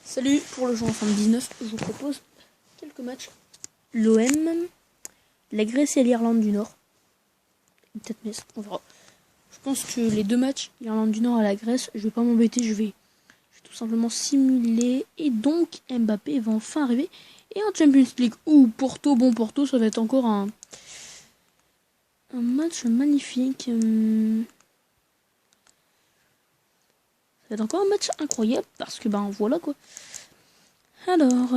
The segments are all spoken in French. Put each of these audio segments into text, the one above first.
Salut, pour le jour 79, je vous propose quelques matchs. L'OM, la Grèce et l'Irlande du Nord. Peut-être Metz, on verra. Je pense que les deux matchs, l'Irlande du Nord à la Grèce, je vais pas m'embêter, je vais tout simplement simuler. Et donc Mbappé va enfin arriver. Et en Champions League, ou Porto, Porto, ça va être encore un match magnifique. Ça va être encore un match incroyable, parce que voilà quoi. Alors,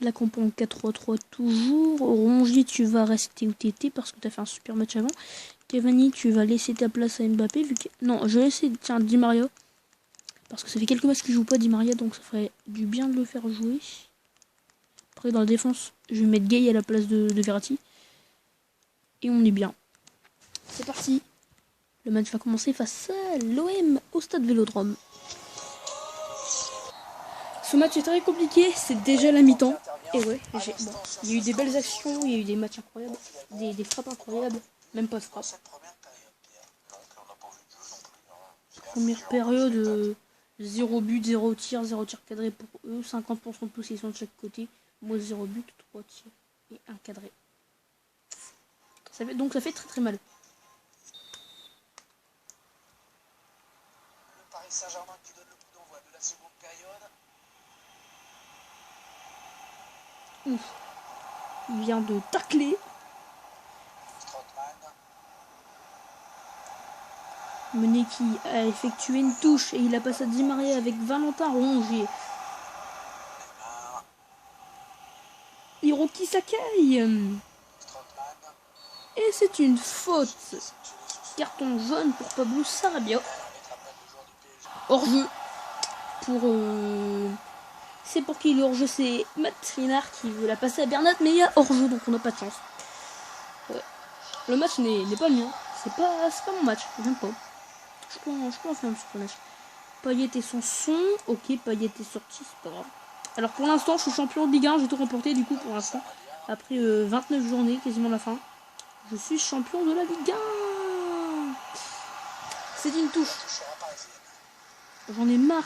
la compo en 4-3-3 toujours. Rongier, tu vas rester où t'étais parce que t'as fait un super match avant. Cavani, tu vas laisser ta place à Mbappé. Non, je vais laisser, tiens, Di Maria. Parce que ça fait quelques matchs qu'il joue pas Di Maria, donc ça ferait du bien de le faire jouer. Après, dans la défense, je vais mettre Gay à la place de Verratti. Et on est bien. C'est parti. Le match va commencer face à l'OM au stade Vélodrome. Ce match est très compliqué, c'est déjà la mi-temps. Et ouais, il y a eu des belles actions, il y a eu des matchs incroyables, des frappes incroyables, même pas de frappe. Première période, 0 but, 0 tir, 0 tir cadré pour eux, 50% de possession de chaque côté, moi 0 but, 3 tirs et 1 cadré. Donc ça fait très très mal. Le Paris Saint-Germain qui donne le coup d'envoi de la seconde période. Ouf. Il vient de tacler. Meneki a effectué une touche et il a passé à Di Maria avec Valentin Rongier. Hiroki Sakai. Et c'est une faute. Carton jaune pour Pablo Sarabia. Hors-jeu. C'est pour qui le hors-jeu? C'est Matt Linard qui veut la passer à Bernat, mais il y a hors-jeu, donc on n'a pas de chance. Le match n'est pas le mien. C'est pas mon match. J'aime pas. Je peux en faire un petit peu match. Payet est son son. Ok, Payet est sorti, c'est pas grave. Alors pour l'instant, je suis champion de Ligue 1. J'ai tout remporté du coup pour l'instant. Après 29 journées, quasiment la fin. Je suis champion de la Ligue 1. C'est une touche. J'en ai marre.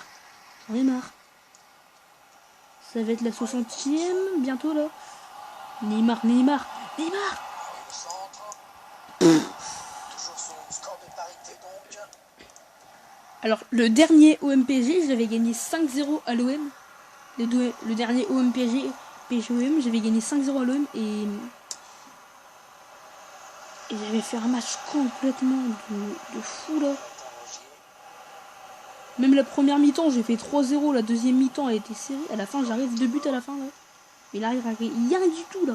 Ça va être la 60e bientôt là. Neymar. Alors le dernier OM-PSG, j'avais gagné 5-0 à l'OM. Le dernier OM-PSG, PSOM, j'avais gagné 5-0 à l'OM et j'avais fait un match complètement de fou là. Même la première mi-temps, j'ai fait 3-0. La deuxième mi-temps a été serrée. À la fin, j'arrive 2 buts à la fin là. Mais là, il n'y a rien du tout là.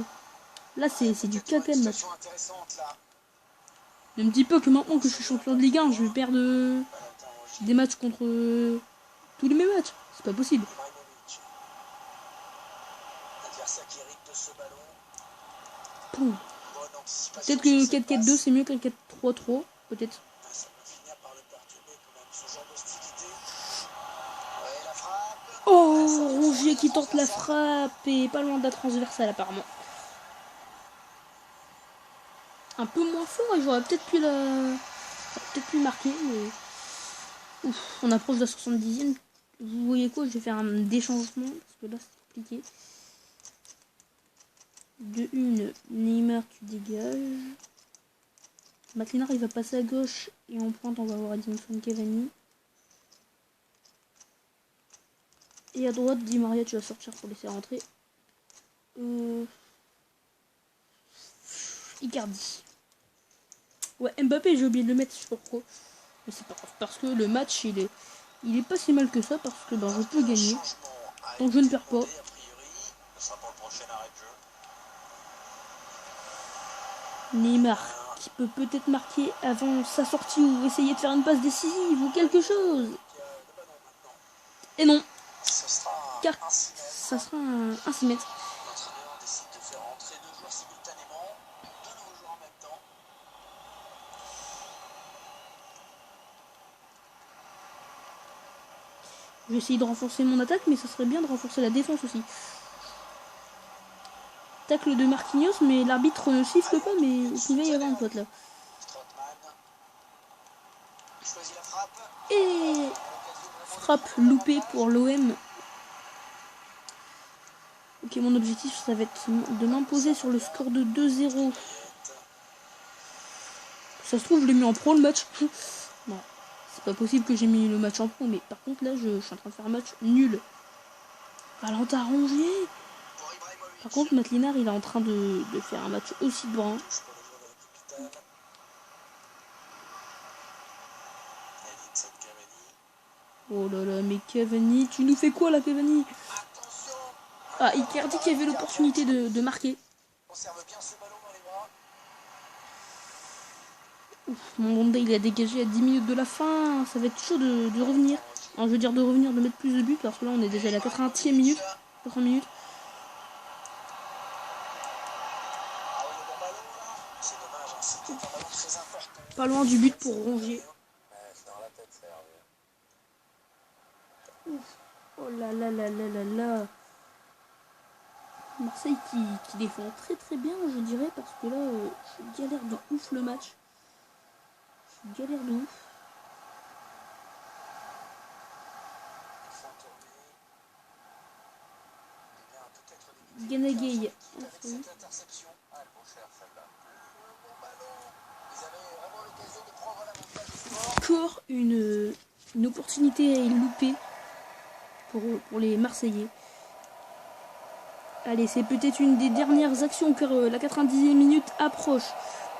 Là, c'est du caca de match. Ne me dis pas que maintenant que je suis champion de Ligue 1, je vais perdre des matchs contre tous les mêmes matchs. C'est pas possible. Peut-être que 4-4-2 c'est mieux qu'un 4-3-3. Peut-être. Oh, Rongier qui tente la frappe et pas loin de la transversale apparemment. Un peu moins fort et j'aurais peut-être pu marquer, mais ouf, on approche de la 70e. Vous voyez quoi, je vais faire un déchangement parce que là c'est compliqué. De une, Neymar tu dégages. Matt-Linard il va passer à gauche et en pointe on va avoir Edinson Cavani. Et à droite, Di Maria, tu vas sortir pour laisser rentrer. Icardi. Ouais, Mbappé, j'ai oublié de le mettre, je sais pas pourquoi. Mais c'est pas grave, parce que le match, il est pas si mal que ça, parce que je peux gagner. Donc je ne perds pas. Neymar, qui peut peut-être marquer avant sa sortie ou essayer de faire une passe décisive ou quelque chose. Et non. Car ça sera un 6 mètres. Je vais essayer de renforcer mon attaque, mais ça serait bien de renforcer la défense aussi. Tacle de Marquinhos, mais l'arbitre ne siffle pas, mais il va y avoir une faute là. Et frappe loupée pour l'OM. Ok, mon objectif, ça va être de m'imposer sur le score de 2-0. Ça se trouve, je l'ai mis en pro le match. Non, c'est pas possible que j'ai mis le match en pro, mais par contre, là, je suis en train de faire un match nul. Valentin Rongier. Par contre, Matt Linard, il est en train de faire un match aussi bon. Oh là là, mais Cavani, tu nous fais quoi là, Cavani? Ah, Icardi qui avait l'opportunité de marquer. Ouf, mon Honda, il a dégagé à 10 minutes de la fin. Ça va être chaud de revenir. Alors, je veux dire de revenir, de mettre plus de buts, parce que là, on est déjà à la 80e minute. 80 minutes. Pas loin du but pour Rongier. Ouf. Oh là là là là là là. Marseille qui défend très très bien, je dirais, parce que là, je galère de ouf le match. Je galère de ouf. Ganagay. Encore une opportunité loupée pour les Marseillais. Allez, c'est peut-être une des dernières actions car la 90e minute approche.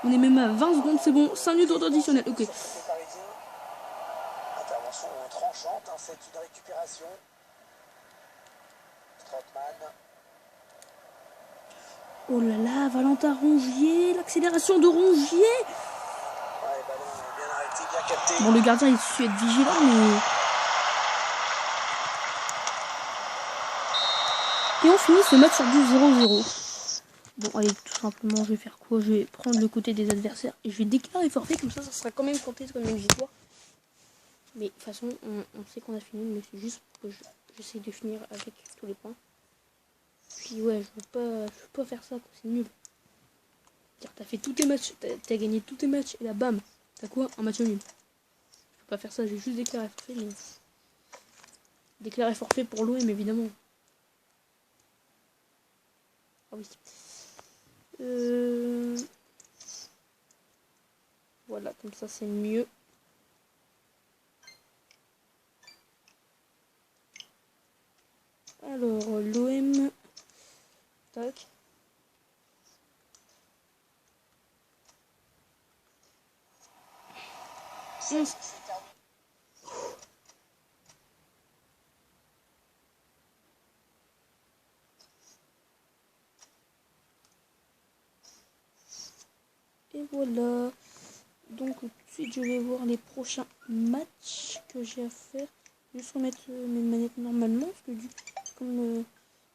On est même à 20 secondes, c'est bon. 5 minutes additionnelles, ok. Intervention tranchante, c'est une récupération. Strootman. Oh là là, Valentin Rongier, l'accélération de Rongier. Ouais, ballon bien arrêté, bien capté. Bon, le gardien, il suit être vigilant, mais... Et on finit ce match sur du 0-0. Bon, allez, tout simplement, je vais faire quoi? Je vais prendre le côté des adversaires et je vais déclarer forfait, comme ça sera quand même compté comme une victoire. Mais de toute façon, on sait qu'on a fini, mais c'est juste que j'essaie de finir avec tous les points. Puis ouais, je veux pas faire ça, quoi, c'est nul. Car t'as fait tous tes matchs, t'as gagné tous tes matchs, et là, bam, t'as quoi? Un match nul. Je peux pas faire ça, j'ai juste déclaré forfait, mais... Déclaré forfait pour l'OM, évidemment. Ah oui. Voilà, comme ça c'est mieux. Alors, l'OM. Tac. Et voilà. Donc tout de suite je vais voir les prochains matchs que j'ai à faire. Je vais juste remettre mes manettes normalement. Parce que du coup, comme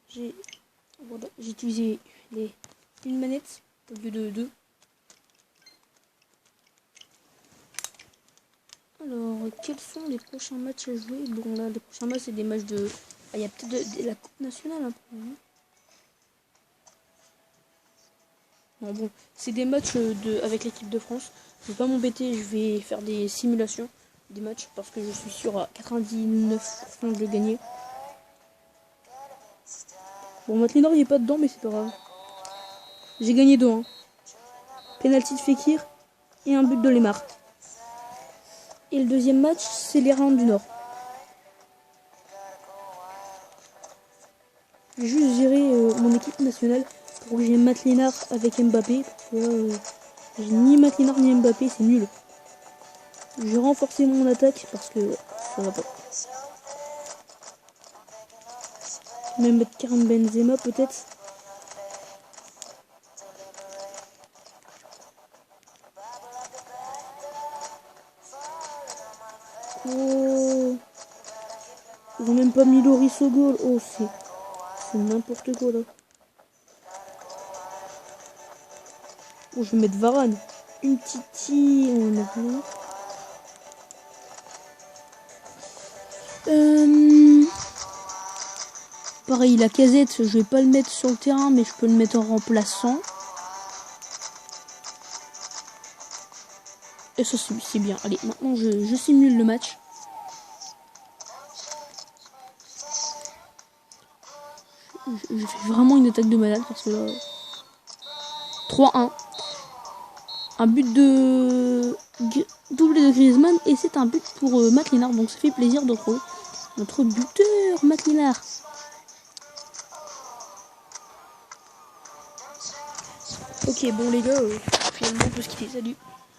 j'ai utilisé une manette au lieu de deux. Alors, quels sont les prochains matchs à jouer? Bon là, les prochains matchs c'est des matchs de... Ah, il y a peut-être de la Coupe nationale un peu. Non, bon, c'est des matchs avec l'équipe de France. Je vais pas m'embêter, je vais faire des simulations des matchs parce que je suis sûr à 99% de gagner. Bon, Matt Linard il est pas dedans, mais c'est pas grave. J'ai gagné 2-1. Penalty de Fekir et un but de Lemar. Et le deuxième match, c'est l'Irlande du Nord. Je vais juste gérer mon équipe nationale pour que j'ai Matt Linard avec Mbappé. J'ai ni Matt Linard ni Mbappé, c'est nul. Je vais renforcer mon attaque parce que ça va pas. Je vais même mettre Karim Benzema peut-être. Oh, ils ont même pas mis Loris au goal. Oh, c'est n'importe quoi là. Oh, je vais mettre Varane. Une Titi, on a rien. Pareil, la Casette, je vais pas le mettre sur le terrain, mais je peux le mettre en remplaçant. Et ça, c'est bien. Allez, maintenant, je simule le match. J'ai fait vraiment une attaque de malade parce que là... 3-1. Un but de... doublé de Griezmann et c'est un but pour Matt Linard. Donc ça fait plaisir de retrouver notre buteur, Matt Linard. Ok, bon les gars, finalement on peut se quitter, salut.